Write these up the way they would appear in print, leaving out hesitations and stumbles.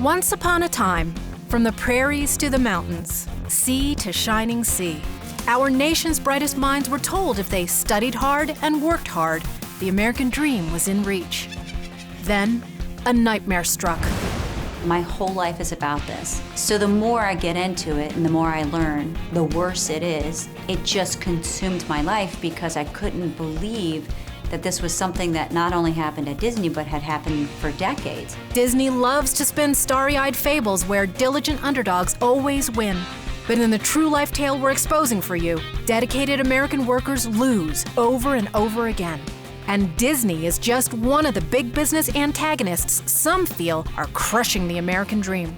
Once upon a time, from the prairies to the mountains, sea to shining sea, our nation's brightest minds were told if they studied hard and worked hard, the American dream was in reach. Then, a nightmare struck. My whole life is about this. So the more I get into it and the more I learn, the worse it is. It just consumed my life because I couldn't believe that this was something that not only happened at Disney, but had happened for decades. Disney loves to spin starry-eyed fables where diligent underdogs always win. But in the true life tale we're exposing for you, dedicated American workers lose over and over again. And Disney is just one of the big business antagonists some feel are crushing the American dream.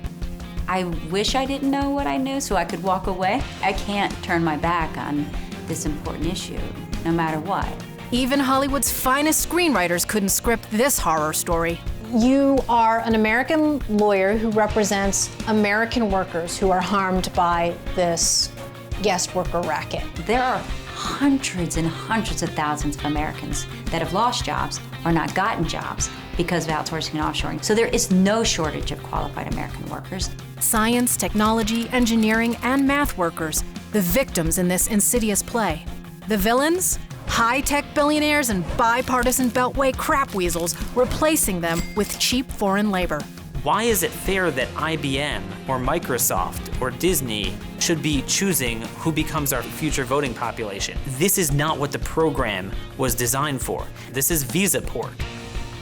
I wish I didn't know what I knew so I could walk away. I can't turn my back on this important issue, no matter what. Even Hollywood's finest screenwriters couldn't script this horror story. You are an American lawyer who represents American workers who are harmed by this guest worker racket. There are hundreds and hundreds of thousands of Americans that have lost jobs or not gotten jobs because of outsourcing and offshoring. So there is no shortage of qualified American workers. Science, technology, engineering, and math workers, the victims in this insidious play. The villains? High-tech billionaires and bipartisan beltway crap weasels, replacing them with cheap foreign labor. Why is it fair that IBM or Microsoft or Disney should be choosing who becomes our future voting population? This is not what the program was designed for. This is visa pork.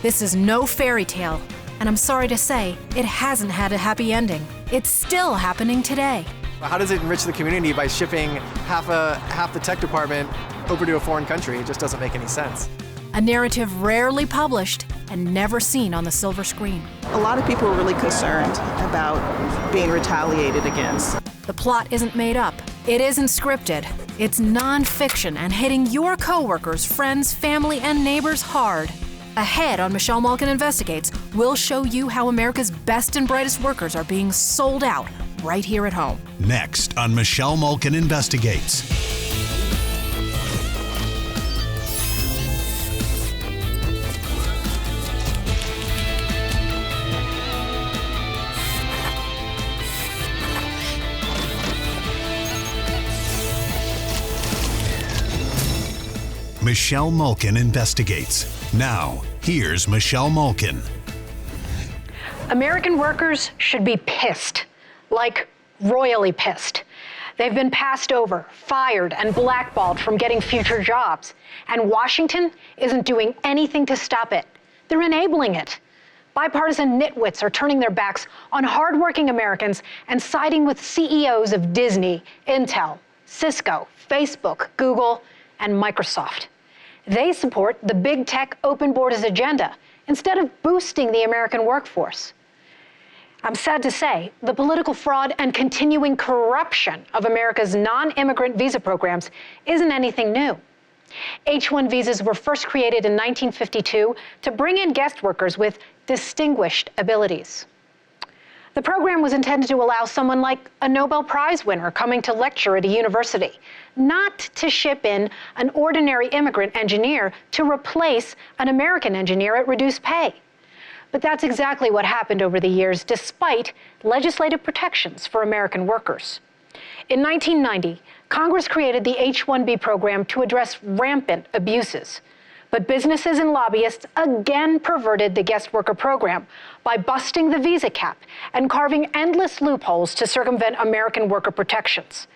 This is no fairy tale, and I'm sorry to say, it hasn't had a happy ending. It's still happening today. How does it enrich the community by shipping half the tech department over to a foreign country? It just doesn't make any sense. A narrative rarely published and never seen on the silver screen. A lot of people are really concerned about being retaliated against. The plot isn't made up. It isn't scripted. It's non-fiction and hitting your coworkers, friends, family, and neighbors hard. Ahead on Michelle Malkin Investigates, we'll show you how America's best and brightest workers are being sold out right here at home. Next on Michelle Malkin Investigates. Michelle Malkin Investigates. Now, here's Michelle Malkin. American workers should be pissed, like royally pissed. They've been passed over, fired, and blackballed from getting future jobs. And Washington isn't doing anything to stop it. They're enabling it. Bipartisan nitwits are turning their backs on hardworking Americans and siding with CEOs of Disney, Intel, Cisco, Facebook, Google, and Microsoft. They support the big tech open borders agenda instead of boosting the American workforce. I'm sad to say, the political fraud and continuing corruption of America's non-immigrant visa programs isn't anything new. H-1 visas were first created in 1952 to bring in guest workers with distinguished abilities. The program was intended to allow someone like a Nobel Prize winner coming to lecture at a university, not to ship in an ordinary immigrant engineer to replace an American engineer at reduced pay. But that's exactly what happened over the years, despite legislative protections for American workers. In 1990, Congress created the H-1B program to address rampant abuses. But businesses and lobbyists again perverted the guest worker program by busting the visa cap and carving endless loopholes to circumvent American worker protections.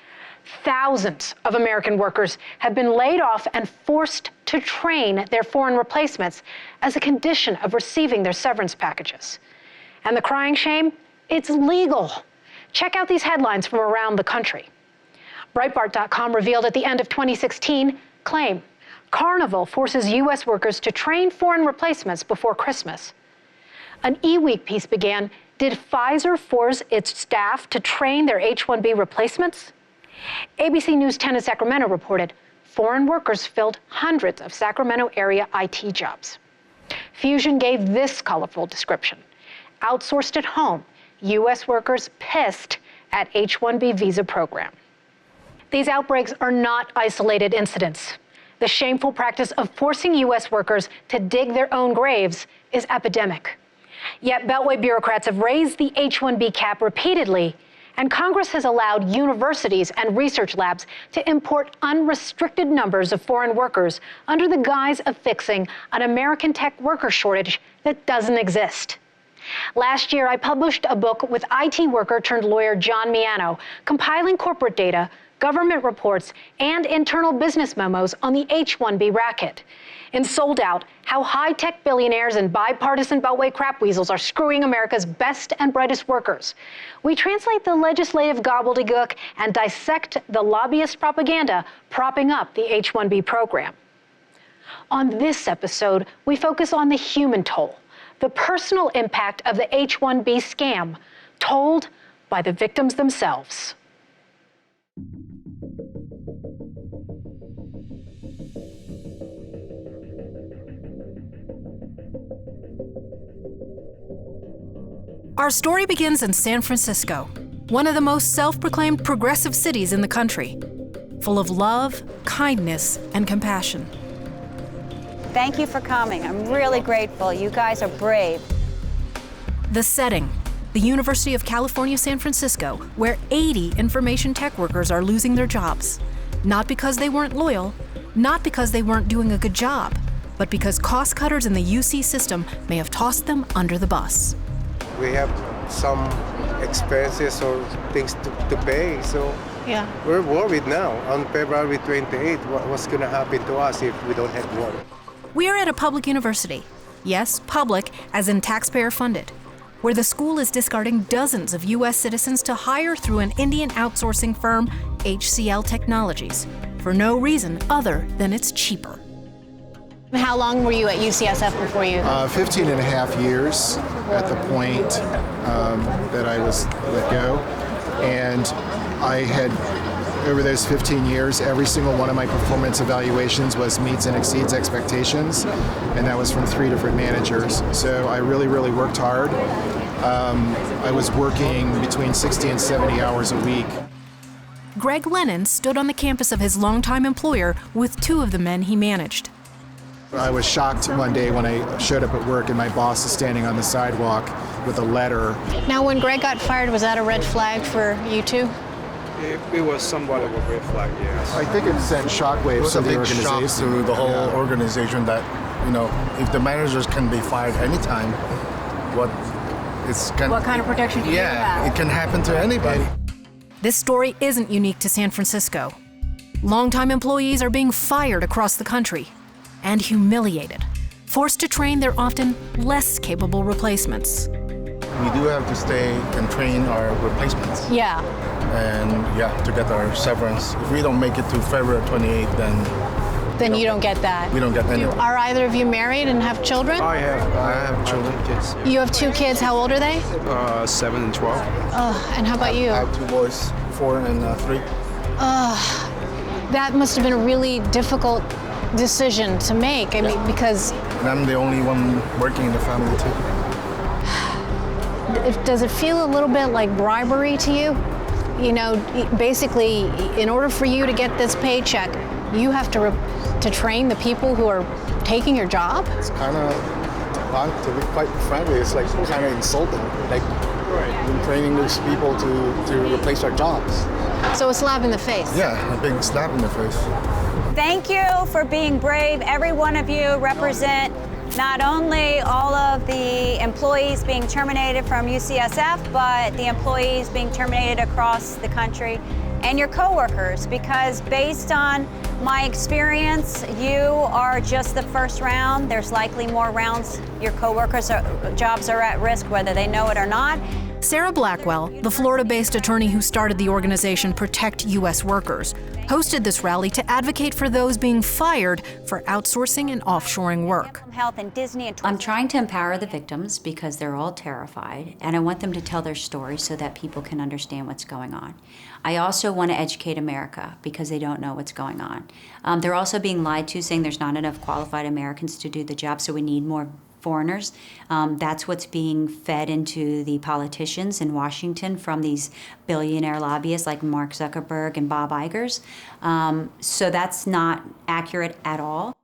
Thousands of American workers have been laid off and forced to train their foreign replacements as a condition of receiving their severance packages. And the crying shame? It's legal. Check out these headlines from around the country. Breitbart.com revealed at the end of 2016, claim, Carnival forces U.S. workers to train foreign replacements before Christmas. An E-Week piece began, did Pfizer force its staff to train their H-1B replacements? ABC News 10 in Sacramento reported, foreign workers filled hundreds of Sacramento area IT jobs. Fusion gave this colorful description. Outsourced at home, U.S. workers pissed at H-1B visa program. These outbreaks are not isolated incidents. The shameful practice of forcing U.S. workers to dig their own graves is epidemic. Yet Beltway bureaucrats have raised the H-1B cap repeatedly, and Congress has allowed universities and research labs to import unrestricted numbers of foreign workers under the guise of fixing an American tech worker shortage that doesn't exist. Last year, I published a book with IT worker turned lawyer John Miano, compiling corporate data, government reports, and internal business memos on the H-1B racket. In Sold Out, how high-tech billionaires and bipartisan Beltway crap weasels are screwing America's best and brightest workers, we translate the legislative gobbledygook and dissect the lobbyist propaganda propping up the H-1B program. On this episode, we focus on the human toll, the personal impact of the H-1B scam, told by the victims themselves. Our story begins in San Francisco, one of the most self-proclaimed progressive cities in the country, full of love, kindness, and compassion. Thank you for coming. I'm really grateful. You guys are brave. The setting, the University of California, San Francisco, where 80 information tech workers are losing their jobs. Not because they weren't loyal, not because they weren't doing a good job, but because cost cutters in the UC system may have tossed them under the bus. We have some expenses or things to pay, so Yeah. we're worried now. On February 28th, what's going to happen to us if we don't have work? We're at a public university. Yes, public, as in taxpayer funded, where the school is discarding dozens of U.S. citizens to hire through an Indian outsourcing firm, HCL Technologies, for no reason other than it's cheaper. How long were you at UCSF before you? 15 and a half years at the point that I was let go. And I had, over those 15 years, every single one of my performance evaluations was meets and exceeds expectations. And that was from 3 different managers. So I really, really worked hard. I was working between 60 and 70 hours a week. Greg Lennon stood on the campus of his longtime employer with 2 of the men he managed. I was shocked one day when I showed up at work and my boss is standing on the sidewalk with a letter. Now, when Greg got fired, was that a red flag for you two? It was somewhat of a red flag, yes. I think it sent shockwaves to the organization. It was a big shock to the whole organization that, you know, if the managers can be fired anytime, what kind of protection do you have? Yeah, it can happen to anybody. This story isn't unique to San Francisco. Longtime employees are being fired across the country and humiliated, forced to train their often less capable replacements. We do have to stay and train our replacements. Yeah. And to get our severance. If we don't make it to February 28th, then You don't get that. We don't get any. Are either of you married and have children? I have children, kids. You have 2 kids. How old are they? 7 and 12. And how about you? I have 2 boys, 4 and 3. That must have been a really difficult decision to make. I mean, because... And I'm the only one working in the family, too. Does it feel a little bit like bribery to you? You know, basically, in order for you to get this paycheck, you have to train the people who are taking your job? It's kind of, to be quite frankly, it's like kind of insulting. Like, we're training these people to replace our jobs. So a slap in the face. Yeah, a big slap in the face. Thank you for being brave. Every one of you represent not only all of the employees being terminated from UCSF, but the employees being terminated across the country and your coworkers, because based on my experience, you are just the first round. There's likely more rounds. Your coworkers' jobs are at risk, whether they know it or not. Sara Blackwell, the Florida-based attorney who started the organization Protect U.S. Workers, hosted this rally to advocate for those being fired for outsourcing and offshoring work. Health and Disney and I'm trying to empower the victims because they're all terrified, and I want them to tell their story so that people can understand what's going on. I also want to educate America because they don't know what's going on. They're also being lied to, saying there's not enough qualified Americans to do the job, so we need more foreigners. That's what's being fed into the politicians in Washington from these billionaire lobbyists like Mark Zuckerberg and Bob Iger's. So that's not accurate at all.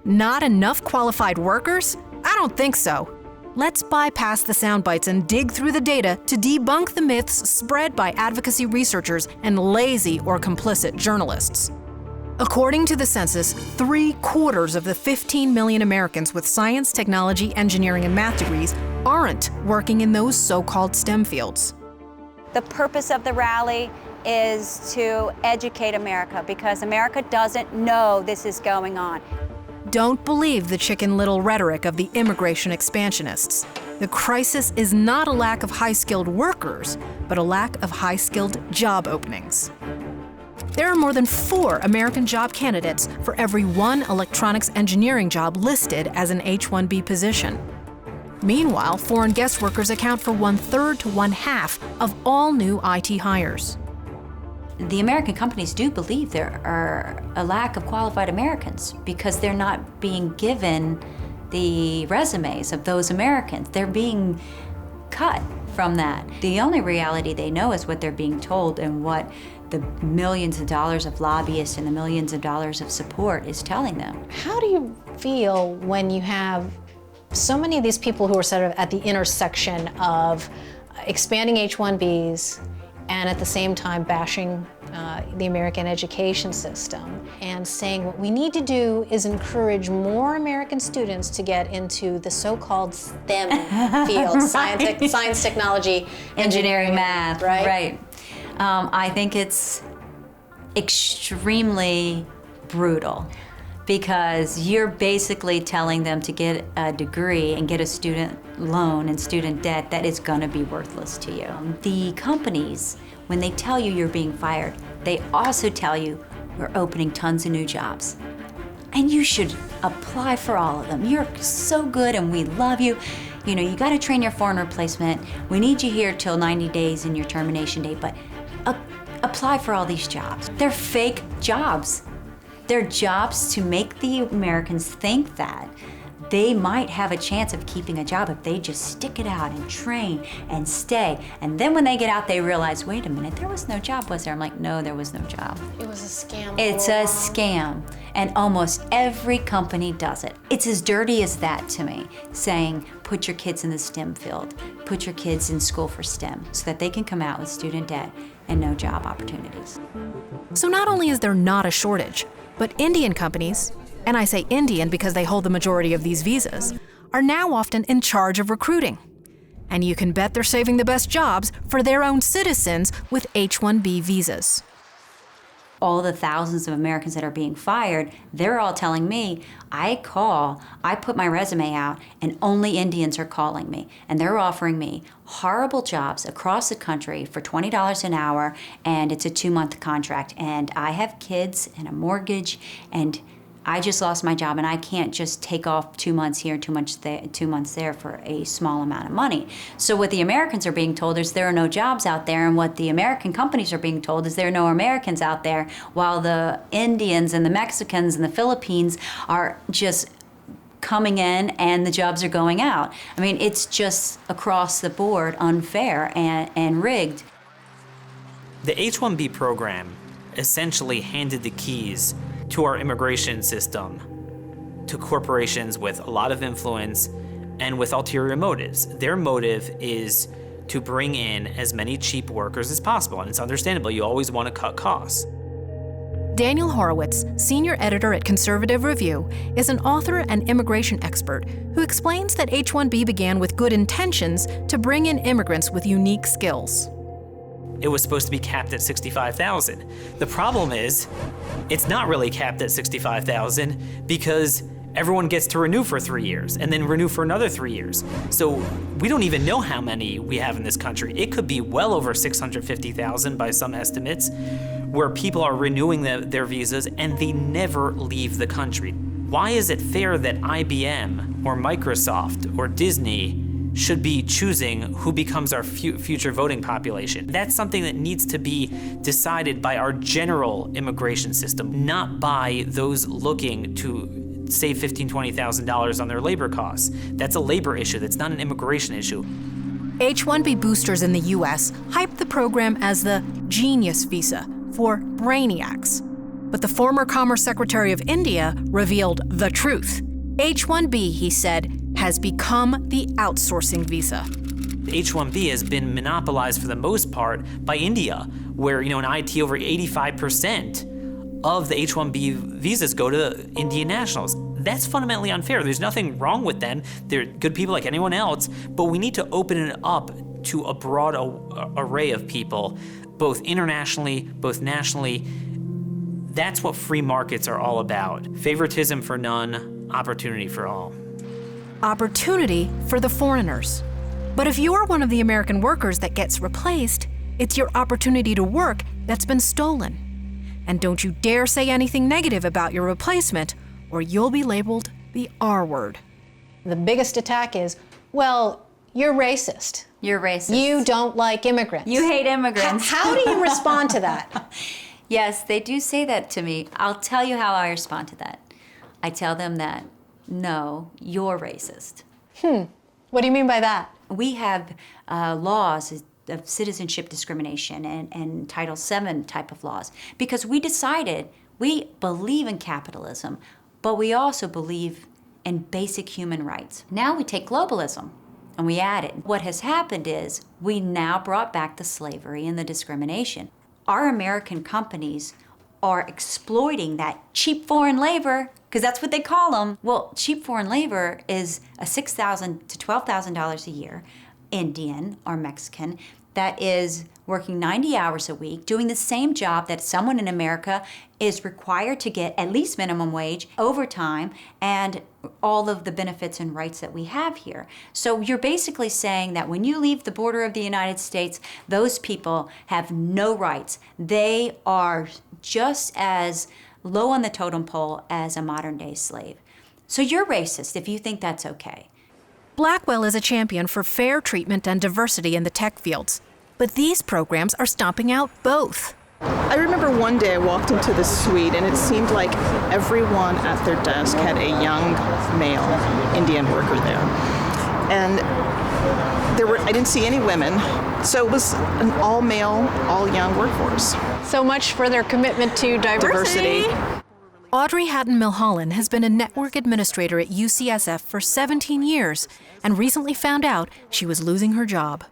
Not enough qualified workers? I don't think so. Let's bypass the sound bites and dig through the data to debunk the myths spread by advocacy researchers and lazy or complicit journalists. According to the census, 3/4 of the 15 million Americans with science, technology, engineering, and math degrees aren't working in those so-called STEM fields. The purpose of the rally is to educate America because America doesn't know this is going on. Don't believe the Chicken Little rhetoric of the immigration expansionists. The crisis is not a lack of high-skilled workers, but a lack of high-skilled job openings. There are more than 4 American job candidates for every 1 electronics engineering job listed as an H-1B position. Meanwhile, foreign guest workers account for 1/3 to 1/2 of all new IT hires. The American companies do believe there are a lack of qualified Americans because they're not being given the resumes of those Americans. They're being cut from that. The only reality they know is what they're being told and what the millions of dollars of lobbyists and the millions of dollars of support is telling them. How do you feel when you have so many of these people who are sort of at the intersection of expanding H-1Bs and at the same time bashing the American education system and saying what we need to do is encourage more American students to get into the so-called STEM fields, science, technology, engineering, math, right? I think it's extremely brutal because you're basically telling them to get a degree and get a student loan and student debt that is gonna be worthless to you. The companies, when they tell you you're being fired, they also tell you we're opening tons of new jobs. And you should apply for all of them. You're so good and we love you. You know, you gotta train your foreign replacement. We need you here till 90 days in your termination date, but apply for all these jobs. They're fake jobs. They're jobs to make the Americans think that they might have a chance of keeping a job if they just stick it out and train and stay. And then when they get out, they realize, wait a minute, there was no job, was there? I'm like, no, there was no job. It was a scam. It's a scam. And almost every company does it. It's as dirty as that to me, saying, put your kids in the STEM field, put your kids in school for STEM, so that they can come out with student debt and no job opportunities. So not only is there not a shortage, but Indian companies, and I say Indian because they hold the majority of these visas, are now often in charge of recruiting. And you can bet they're saving the best jobs for their own citizens with H-1B visas. All the thousands of Americans that are being fired, they're all telling me, I put my resume out, and only Indians are calling me. And they're offering me horrible jobs across the country for $20 an hour, and it's a 2-month contract. And I have kids and a mortgage, and I just lost my job, and I can't just take off 2 months here, 2 months there for a small amount of money. So what the Americans are being told is there are no jobs out there, and what the American companies are being told is there are no Americans out there, while the Indians and the Mexicans and the Philippines are just coming in and the jobs are going out. I mean, it's just across the board unfair and rigged. The H-1B program essentially handed the keys to our immigration system to corporations with a lot of influence and with ulterior motives. Their motive is to bring in as many cheap workers as possible, and it's understandable. You always want to cut costs. Daniel Horowitz, senior editor at Conservative Review, is an author and immigration expert who explains that H-1B began with good intentions to bring in immigrants with unique skills. It was supposed to be capped at 65,000. The problem is, it's not really capped at 65,000 because everyone gets to renew for 3 years and then renew for another 3 years. So we don't even know how many we have in this country. It could be well over 650,000 by some estimates, where people are renewing their visas and they never leave the country. Why is it fair that IBM or Microsoft or Disney should be choosing who becomes our future voting population? That's something that needs to be decided by our general immigration system, not by those looking to save $15,000, $20,000 on their labor costs. That's a labor issue, that's not an immigration issue. H-1B boosters in the US hyped the program as the Genius Visa for brainiacs. But the former Commerce Secretary of India revealed the truth. H-1B, he said, has become the outsourcing visa. H-1B has been monopolized for the most part by India, where, in IT, over 85% of the H-1B visas go to Indian nationals. That's fundamentally unfair. There's nothing wrong with them. They're good people like anyone else, but we need to open it up to a broad array of people, both internationally, both nationally. That's what free markets are all about. Favoritism for none, opportunity for all. Opportunity for the foreigners. But if you're one of the American workers that gets replaced, it's your opportunity to work that's been stolen. And don't you dare say anything negative about your replacement, or you'll be labeled the R word. The biggest attack is, well, you're racist. You're racist. You don't like immigrants. You hate immigrants. How do you respond to that? Yes, they do say that to me. I'll tell you how I respond to that. I tell them that, no, you're racist. What do you mean by that? We have laws of citizenship discrimination and Title VII type of laws because we decided we believe in capitalism, but we also believe in basic human rights. Now we take globalism and we add it. What has happened is we now brought back the slavery and the discrimination. Our American companies are exploiting that cheap foreign labor, because that's what they call them. Well, cheap foreign labor is a $6,000 to $12,000 a year, Indian or Mexican, that is working 90 hours a week, doing the same job that someone in America is required to get at least minimum wage, overtime, and all of the benefits and rights that we have here. So you're basically saying that when you leave the border of the United States, those people have no rights. They are just as low on the totem pole as a modern-day slave. So you're racist if you think that's okay. Blackwell is a champion for fair treatment and diversity in the tech fields, but these programs are stomping out both. I remember one day I walked into the suite and it seemed like everyone at their desk had a young male Indian worker there. And I didn't see any women, so it was an all-male, all-young workforce. So much for their commitment to diversity. Audrey Hatton-Milholland has been a network administrator at UCSF for 17 years and recently found out she was losing her job.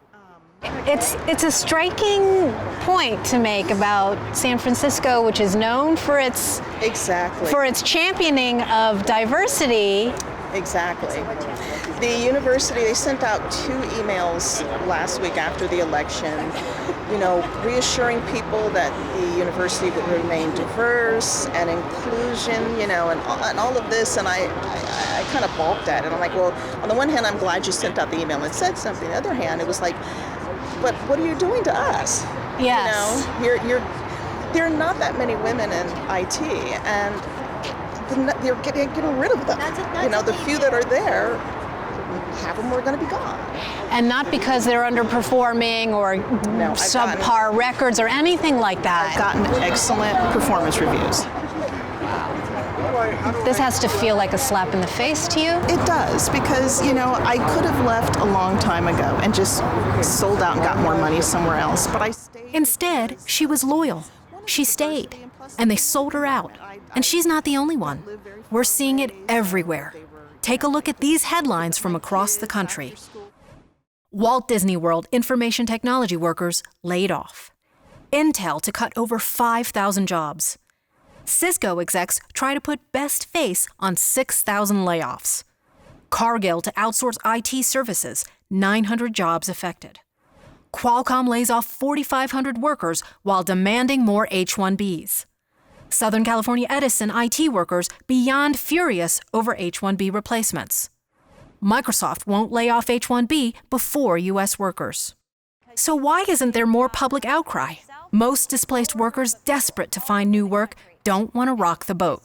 It's a striking point to make about San Francisco, which is known for its championing of diversity. Exactly. The university, they sent out 2 emails last week after the election, reassuring people that the university would remain diverse and inclusion, and all of this, and I kind of balked at it. I'm like, well, on the one hand, I'm glad you sent out the email and said something. On the other hand, it was like, but what are you doing to us? Yes. There are not that many women in IT, and they're getting rid of them. The few that are there, half of them are going to be gone. And not because they're underperforming or subpar records or anything like that. I've gotten excellent performance reviews. This has to feel like a slap in the face to you? It does, because, I could have left a long time ago and just sold out and got more money somewhere else, but I stayed. Instead, she was loyal. She stayed, and they sold her out. And she's not the only one. We're seeing it everywhere. Take a look at these headlines from across the country. Walt Disney World information technology workers laid off. Intel to cut over 5,000 jobs. Cisco execs try to put best face on 6,000 layoffs. Cargill to outsource IT services, 900 jobs affected. Qualcomm lays off 4,500 workers while demanding more H-1Bs. Southern California Edison IT workers beyond furious over H-1B replacements. Microsoft won't lay off H-1B before U.S. workers. So why isn't there more public outcry? Most displaced workers desperate to find new work don't want to rock the boat.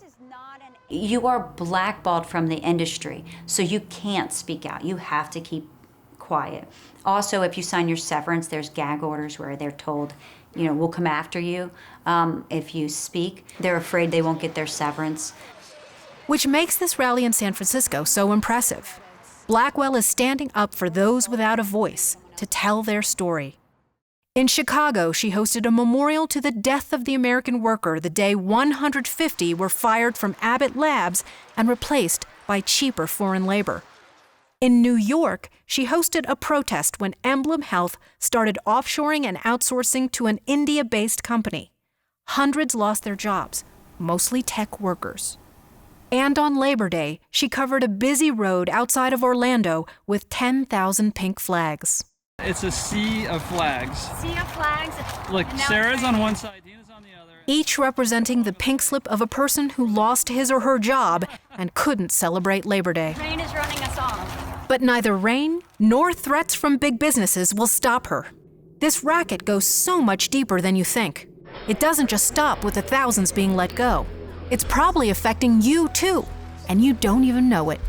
You are blackballed from the industry, so you can't speak out. You have to keep quiet. Also, if you sign your severance, there's gag orders where they're told, we'll come after you if you speak. They're afraid they won't get their severance. Which makes this rally in San Francisco so impressive. Blackwell is standing up for those without a voice to tell their story. In Chicago, she hosted a memorial to the death of the American worker the day 150 were fired from Abbott Labs and replaced by cheaper foreign labor. In New York, she hosted a protest when Emblem Health started offshoring and outsourcing to an India-based company. Hundreds lost their jobs, mostly tech workers. And on Labor Day, she covered a busy road outside of Orlando with 10,000 pink flags. It's a sea of flags. Sea of flags. Look, Sarah's on one side, Dina's on the other. Each representing the pink slip of a person who lost his or her job and couldn't celebrate Labor Day. Rain is running us off. But neither rain nor threats from big businesses will stop her. This racket goes so much deeper than you think. It doesn't just stop with the thousands being let go. It's probably affecting you too, and you don't even know it.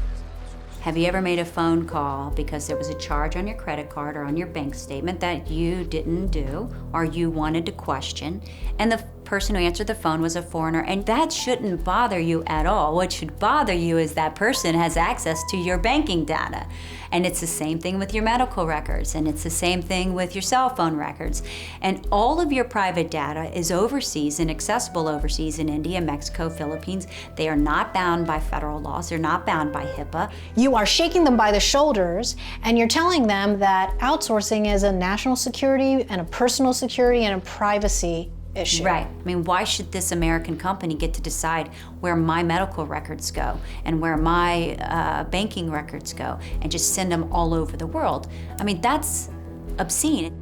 Have you ever made a phone call because there was a charge on your credit card or on your bank statement that you didn't do or you wanted to question, and the person who answered the phone was a foreigner? And that shouldn't bother you at all. What should bother you is that person has access to your banking data. And it's the same thing with your medical records, and it's the same thing with your cell phone records. And all of your private data is overseas and accessible overseas in India, Mexico, Philippines. They are not bound by federal laws. They're not bound by HIPAA. You are shaking them by the shoulders, and you're telling them that outsourcing is a national security and a personal security and a privacy issue. Right. I mean, why should this American company get to decide where my medical records go and where my banking records go and just send them all over the world? I mean, that's obscene.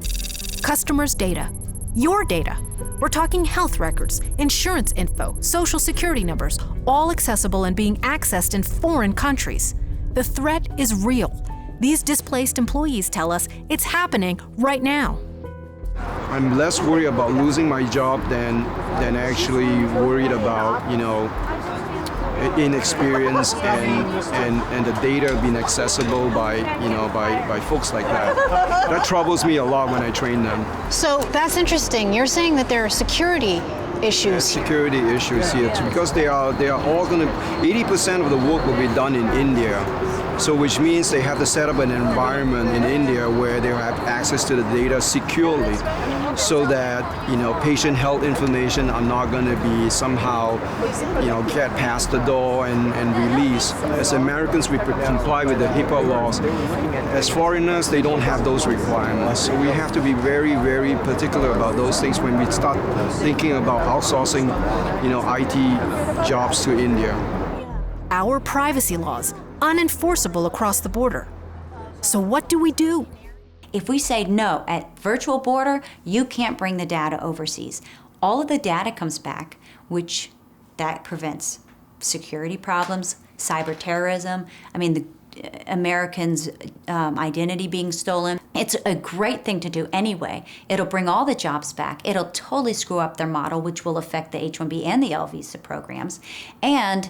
Customers' data. Your data. We're talking health records, insurance info, social security numbers, all accessible and being accessed in foreign countries. The threat is real. These displaced employees tell us it's happening right now. I'm less worried about losing my job than actually worried about, inexperience and the data being accessible by folks like that. That troubles me a lot when I train them. So that's interesting. You're saying that there are security issues. Security issues here too, because they are all going to. 80% of the work will be done in India. So which means they have to set up an environment in India where they have access to the data securely, so that patient health information are not going to be somehow get past the door and released. As Americans, we comply with the HIPAA laws. As foreigners, they don't have those requirements. So we have to be very, very particular about those things when we start thinking about outsourcing, IT jobs to India. Our privacy laws, unenforceable across the border. So what do we do? If we say no, at virtual border, you can't bring the data overseas. All of the data comes back, which that prevents security problems, cyber terrorism. I mean, the Americans' identity being stolen. It's a great thing to do anyway. It'll bring all the jobs back. It'll totally screw up their model, which will affect the H-1B and the L visa programs. And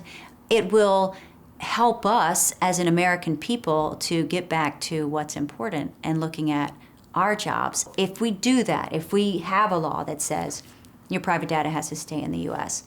it will help us as an American people to get back to what's important and looking at our jobs. If we do that, if we have a law that says your private data has to stay in the U.S.,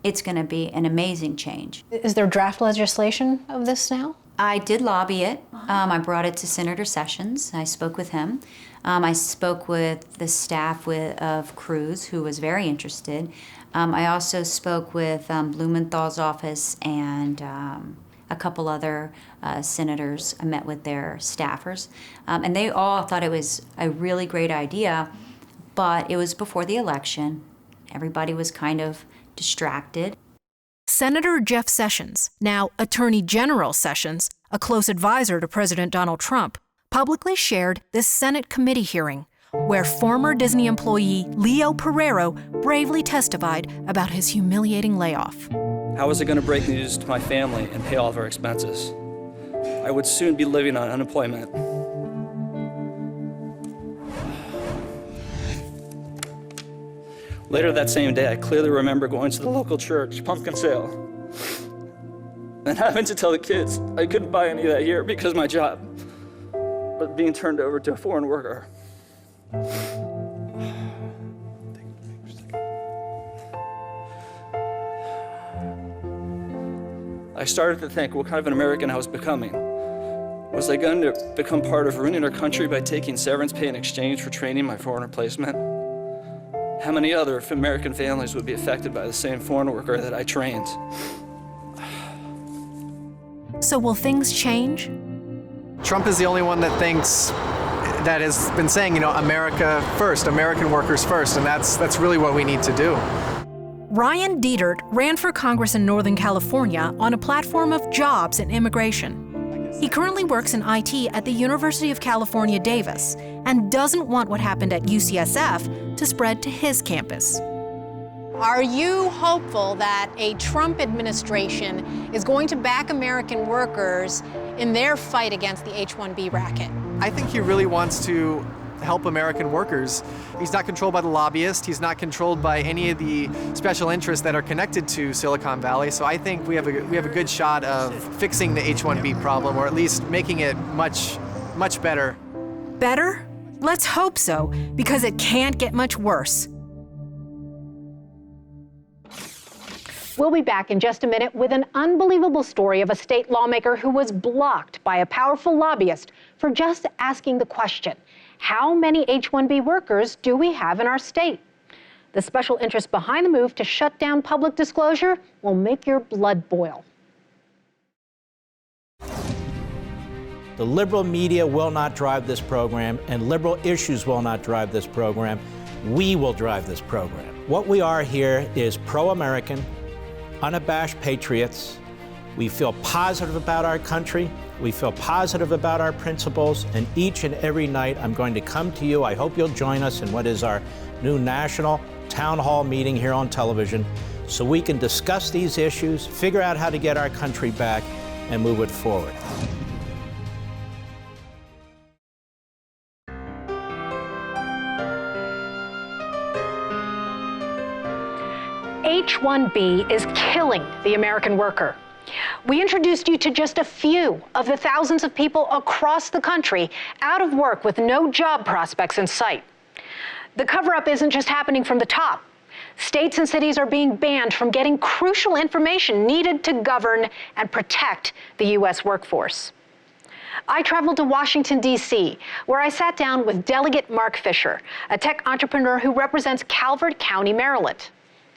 it's going to be an amazing change. Is there draft legislation of this now? I did lobby it. I brought it to Senator Sessions. I spoke with him. I spoke with the staff of Cruz, who was very interested. I also spoke with Blumenthal's office and a couple other senators. I met with their staffers, and they all thought it was a really great idea, but it was before the election. Everybody was kind of distracted. Senator Jeff Sessions, now Attorney General Sessions, a close advisor to President Donald Trump, publicly shared this Senate committee hearing where former Disney employee Leo Pereiro bravely testified about his humiliating layoff. How was I going to break news to my family and pay all of our expenses? I would soon be living on unemployment. Later that same day, I clearly remember going to the local church pumpkin sale and having to tell the kids I couldn't buy any of that here because of my job, but being turned over to a foreign worker. I started to think what kind of an American I was becoming. Was I going to become part of ruining our country by taking severance pay in exchange for training my foreign replacement? How many other American families would be affected by the same foreign worker that I trained? So will things change? Trump is the only one that thinks, that has been saying, America first, American workers first, and that's really what we need to do. Ryan Dietert ran for Congress in Northern California on a platform of jobs and immigration. He currently works in IT at the University of California, Davis, and doesn't want what happened at UCSF to spread to his campus. Are you hopeful that a Trump administration is going to back American workers in their fight against the H-1B racket? I think he really wants to help American workers. He's not controlled by the lobbyists. He's not controlled by any of the special interests that are connected to Silicon Valley. So I think we have a good shot of fixing the H-1B problem, or at least making it much better. Better? Let's hope so, because it can't get much worse. We'll be back in just a minute with an unbelievable story of a state lawmaker who was blocked by a powerful lobbyist for just asking the question, how many H-1B workers do we have in our state? The special interest behind the move to shut down public disclosure will make your blood boil. The liberal media will not drive this program, and liberal issues will not drive this program. We will drive this program. What we are here is pro-American, unabashed patriots. We feel positive about our country. We feel positive about our principles, and each and every night I'm going to come to you. I hope you'll join us in what is our new national town hall meeting here on television so we can discuss these issues, figure out how to get our country back, and move it forward. H-1B is killing the American worker. We introduced you to just a few of the thousands of people across the country out of work with no job prospects in sight. The cover-up isn't just happening from the top. States and cities are being banned from getting crucial information needed to govern and protect the U.S. workforce. I traveled to Washington, D.C., where I sat down with Delegate Mark Fisher, a tech entrepreneur who represents Calvert County, Maryland.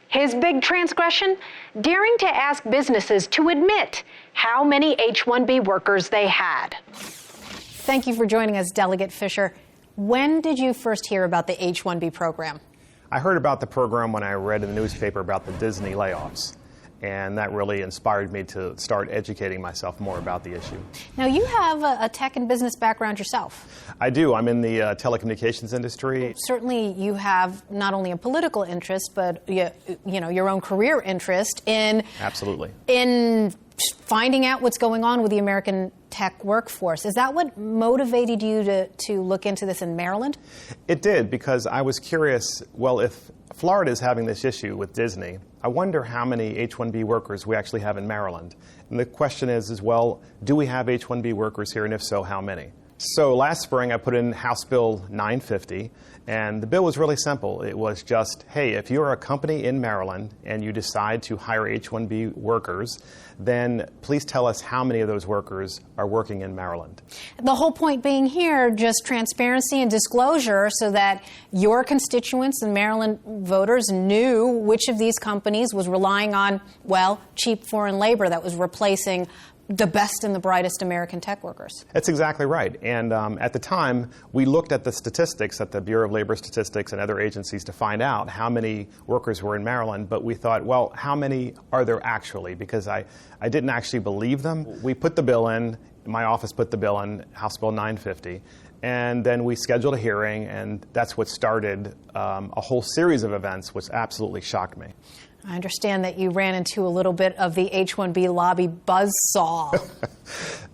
His big transgression? Daring to ask businesses to admit how many H-1B workers they had. Thank you for joining us, Delegate Fisher. When did you first hear about the H-1B program? I heard about the program when I read in the newspaper about the Disney layoffs. And that really inspired me to start educating myself more about the issue. Now, you have a tech and business background yourself. I do. I'm in the telecommunications industry. Certainly, you have not only a political interest, but your own career interest in Absolutely. In finding out what's going on with the American tech workforce. Is that what motivated you to look into this in Maryland? It did, because I was curious, well, if Florida is having this issue with Disney, I wonder how many H-1B workers we actually have in Maryland. And the question is well, do we have H-1B workers here, and if so, how many? So last spring I put in House Bill 950, and the bill was really simple. It was just, hey, if you're a company in Maryland and you decide to hire H-1B workers, then please tell us how many of those workers are working in Maryland. The whole point being here, just transparency and disclosure so that your constituents and Maryland voters knew which of these companies was relying on, well, cheap foreign labor that was replacing the best and the brightest American tech workers. That's exactly right. And at the time, we looked at the statistics at the Bureau of Labor Statistics and other agencies to find out how many workers were in Maryland. But we thought, well, how many are there actually? Because I didn't actually believe them. We put the bill in. My office put the bill in, House Bill 950. And then we scheduled a hearing, and that's what started a whole series of events, which absolutely shocked me. I understand that you ran into a little bit of the H-1B lobby buzzsaw.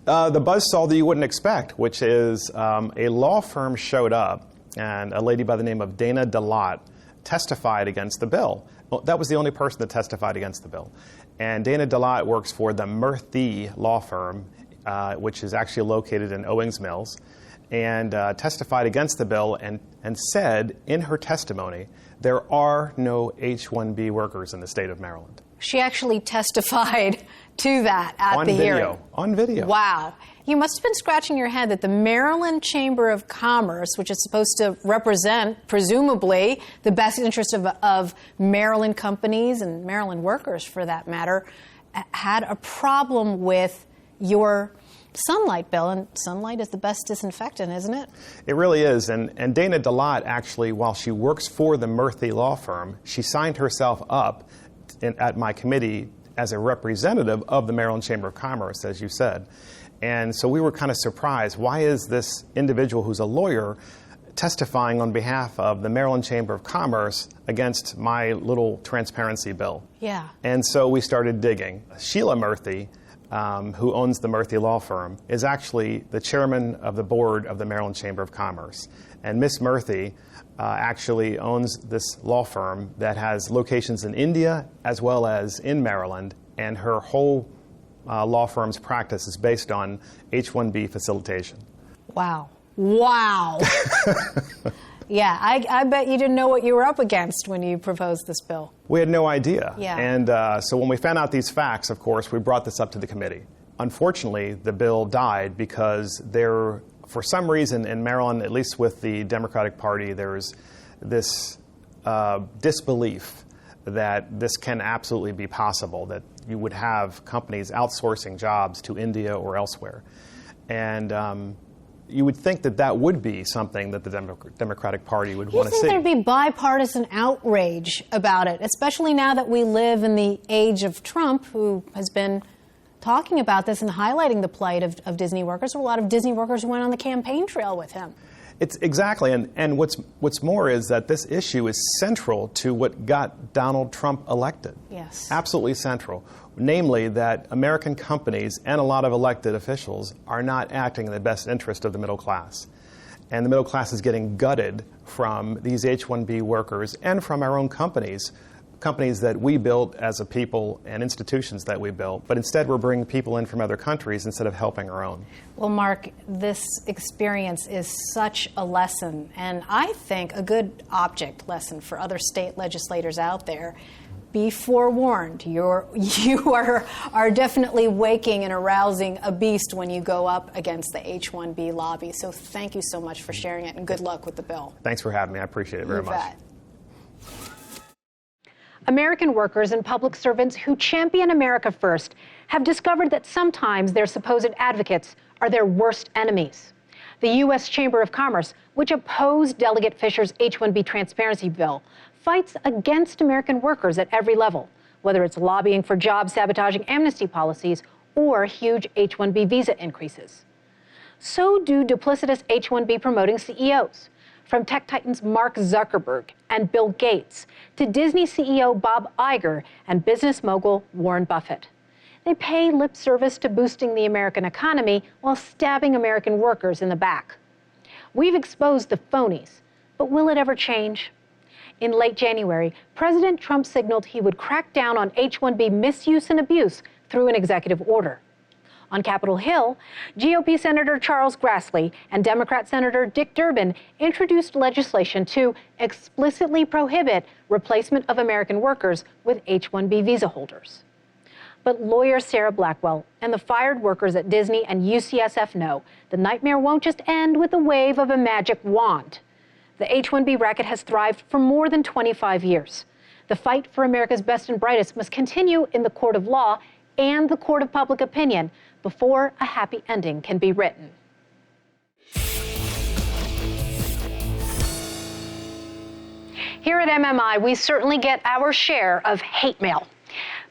The buzzsaw that you wouldn't expect, which is a law firm showed up, and a lady by the name of Dana DeLotte testified against the bill. Well, that was the only person that testified against the bill. And Dana DeLotte works for the Murthy law firm, which is actually located in Owings Mills, and testified against the bill and said in her testimony, there are no H-1B workers in the state of Maryland. She actually testified to that at the hearing. On video. Wow. You must have been scratching your head that the Maryland Chamber of Commerce, which is supposed to represent, presumably, the best interest of Maryland companies and Maryland workers, for that matter, had a problem with your sunlight bill, and sunlight is the best disinfectant, isn't it? It really is, and Dana DeLotte actually, while she works for the Murthy law firm, she signed herself up at my committee as a representative of the Maryland Chamber of Commerce, as you said. And so we were kind of surprised. Why is this individual who's a lawyer testifying on behalf of the Maryland Chamber of Commerce against my little transparency bill? Yeah. And so we started digging. Sheila Murthy, who owns the Murthy law firm, is actually the chairman of the board of the Maryland Chamber of Commerce. And Miss Murthy actually owns this law firm that has locations in India as well as in Maryland, and her whole law firm's practice is based on H-1B facilitation. Wow. Wow. Yeah, I bet you didn't know what you were up against when you proposed this bill. We had no idea. Yeah. And so when we found out these facts, of course, we brought this up to the committee. Unfortunately, the bill died because for some reason in Maryland, at least with the Democratic Party, there's this disbelief that this can absolutely be possible, that you would have companies outsourcing jobs to India or elsewhere. And you would think that that would be something that the Democratic Party would want to see. You think there'd be bipartisan outrage about it, especially now that we live in the age of Trump, who has been talking about this and highlighting the plight of Disney workers. There were a lot of Disney workers who went on the campaign trail with him. It's exactly, and what's more is that this issue is central to what got Donald Trump elected. Yes. Absolutely central. Namely, that American companies and a lot of elected officials are not acting in the best interest of the middle class. And the middle class is getting gutted from these H-1B workers and from our own companies that we built as a people and institutions that we built. But instead, we're bringing people in from other countries instead of helping our own. Well, Mark, this experience is such a lesson, and I think a good object lesson for other state legislators out there. Be forewarned. You are definitely waking and arousing a beast when you go up against the H-1B lobby. So thank you so much for sharing it, and good luck with the bill. Thanks for having me. I appreciate it very much. American workers and public servants who champion America first have discovered that sometimes their supposed advocates are their worst enemies. The U.S. Chamber of Commerce, which opposed Delegate Fisher's H-1B transparency bill, fights against American workers at every level, whether it's lobbying for job-sabotaging amnesty policies or huge H-1B visa increases. So do duplicitous H-1B promoting CEOs, from tech titans Mark Zuckerberg and Bill Gates to Disney CEO Bob Iger and business mogul Warren Buffett. They pay lip service to boosting the American economy while stabbing American workers in the back. We've exposed the phonies, but will it ever change? In late January, President Trump signaled he would crack down on H-1B misuse and abuse through an executive order. On Capitol Hill, GOP Senator Charles Grassley and Democrat Senator Dick Durbin introduced legislation to explicitly prohibit replacement of American workers with H-1B visa holders. But lawyer Sara Blackwell and the fired workers at Disney and UCSF know the nightmare won't just end with the wave of a magic wand. The H-1B racket has thrived for more than 25 years. The fight for America's best and brightest must continue in the court of law and the court of public opinion before a happy ending can be written. Here at MMI, we certainly get our share of hate mail.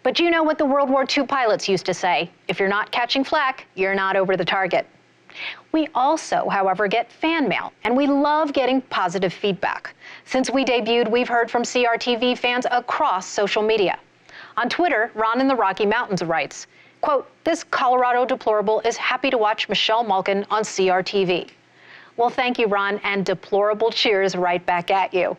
But you know what the World War II pilots used to say, if you're not catching flak, you're not over the target. We also, however, get fan mail, and we love getting positive feedback. Since we debuted, we've heard from CRTV fans across social media. On Twitter, Ron in the Rocky Mountains writes, quote, "This Colorado deplorable is happy to watch Michelle Malkin on CRTV." Well, thank you, Ron, and deplorable cheers right back at you.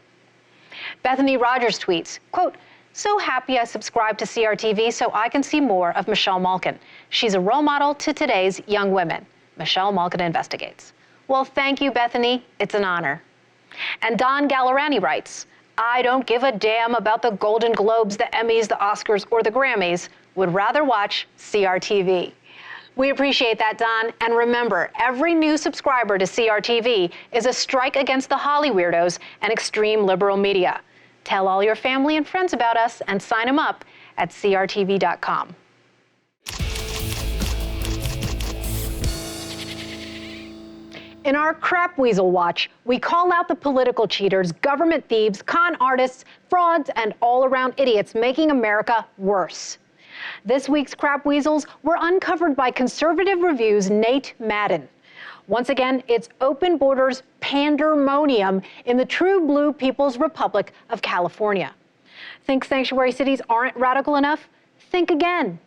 Bethany Rogers tweets, quote, "So happy I subscribed to CRTV so I can see more of Michelle Malkin. She's a role model to today's young women. Michelle Malkin investigates." Well, thank you, Bethany. It's an honor. And Don Gallerani writes, "I don't give a damn about the Golden Globes, the Emmys, the Oscars, or the Grammys. Would rather watch CRTV." We appreciate that, Don. And remember, every new subscriber to CRTV is a strike against the Holly weirdos and extreme liberal media. Tell all your family and friends about us and sign them up at crtv.com. In our Crap Weasel Watch, we call out the political cheaters, government thieves, con artists, frauds, and all-around idiots making America worse. This week's Crap Weasels were uncovered by Conservative Review's Nate Madden. Once again, it's open borders pandemonium in the true blue People's Republic of California. Think sanctuary cities aren't radical enough? Think again.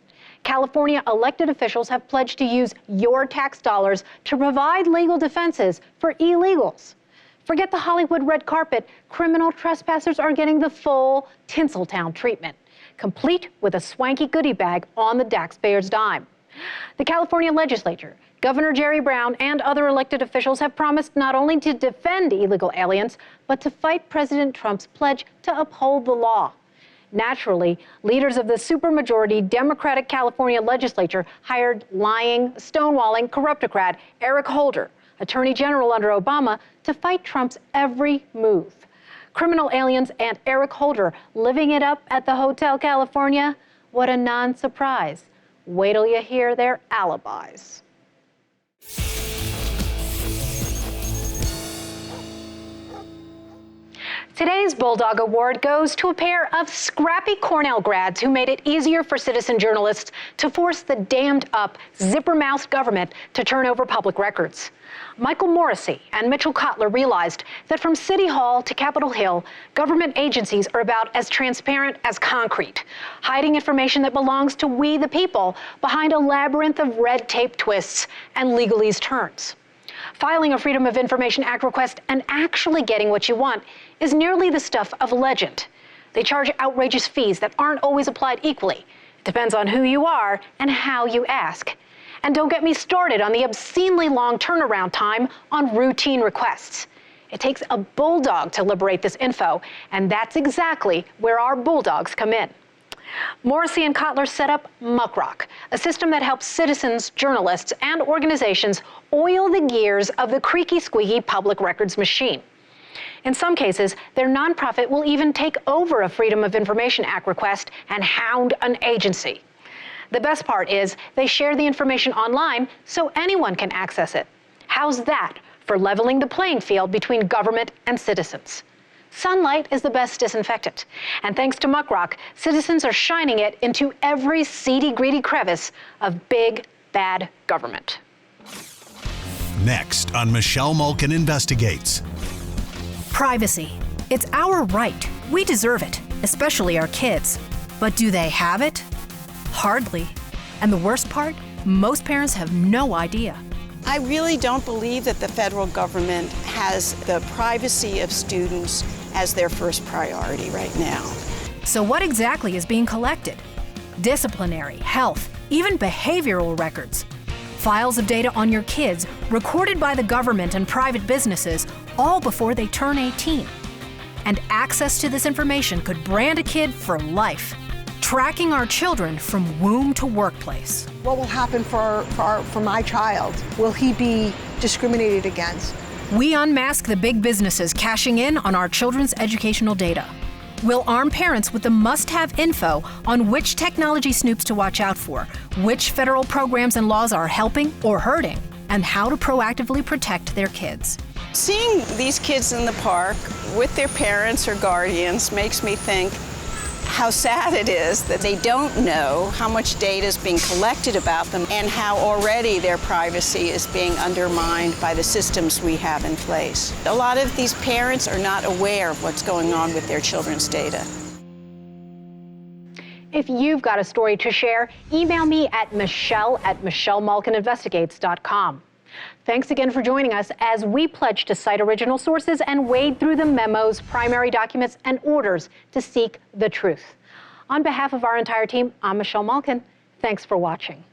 California elected officials have pledged to use your tax dollars to provide legal defenses for illegals. Forget the Hollywood red carpet. Criminal trespassers are getting the full Tinseltown treatment, complete with a swanky goodie bag on the taxpayer's dime. The California legislature, Governor Jerry Brown, and other elected officials have promised not only to defend illegal aliens, but to fight President Trump's pledge to uphold the law. Naturally, leaders of the supermajority Democratic California legislature hired lying, stonewalling corruptocrat Eric Holder, Attorney General under Obama, to fight Trump's every move. Criminal aliens and Eric Holder living it up at the Hotel California? What a non-surprise. Wait till you hear their alibis. Today's Bulldog Award goes to a pair of scrappy Cornell grads who made it easier for citizen journalists to force the damned-up, zipper-mouthed government to turn over public records. Michael Morrissey and Mitchell Kotler realized that from City Hall to Capitol Hill, government agencies are about as transparent as concrete, hiding information that belongs to we the people behind a labyrinth of red tape twists and legalese turns. Filing a Freedom of Information Act request and actually getting what you want is nearly the stuff of legend. They charge outrageous fees that aren't always applied equally. It depends on who you are and how you ask. And don't get me started on the obscenely long turnaround time on routine requests. It takes a bulldog to liberate this info, and that's exactly where our bulldogs come in. Morrissey and Kotler set up Muckrock, a system that helps citizens, journalists, and organizations oil the gears of the creaky, squeaky public records machine. In some cases, their nonprofit will even take over a Freedom of Information Act request and hound an agency. The best part is they share the information online so anyone can access it. How's that for leveling the playing field between government and citizens? Sunlight is the best disinfectant, and thanks to Muckrock, citizens are shining it into every seedy, greedy crevice of big, bad government. Next on Michelle Malkin Investigates. Privacy. It's our right. We deserve it, especially our kids. But do they have it? Hardly. And the worst part, most parents have no idea. I really don't believe that the federal government has the privacy of students as their first priority right now. So what exactly is being collected? Disciplinary, health, even behavioral records. Files of data on your kids recorded by the government and private businesses all before they turn 18. And access to this information could brand a kid for life, tracking our children from womb to workplace. What will happen for my child? Will he be discriminated against? We unmask the big businesses cashing in on our children's educational data. We'll arm parents with the must-have info on which technology snoops to watch out for, which federal programs and laws are helping or hurting, and how to proactively protect their kids. Seeing these kids in the park with their parents or guardians makes me think how sad it is that they don't know how much data is being collected about them and how already their privacy is being undermined by the systems we have in place. A lot of these parents are not aware of what's going on with their children's data. If you've got a story to share, email me at michelle@michellemalkininvestigates.com. Thanks again for joining us as we pledge to cite original sources and wade through the memos, primary documents, and orders to seek the truth. On behalf of our entire team, I'm Michelle Malkin. Thanks for watching.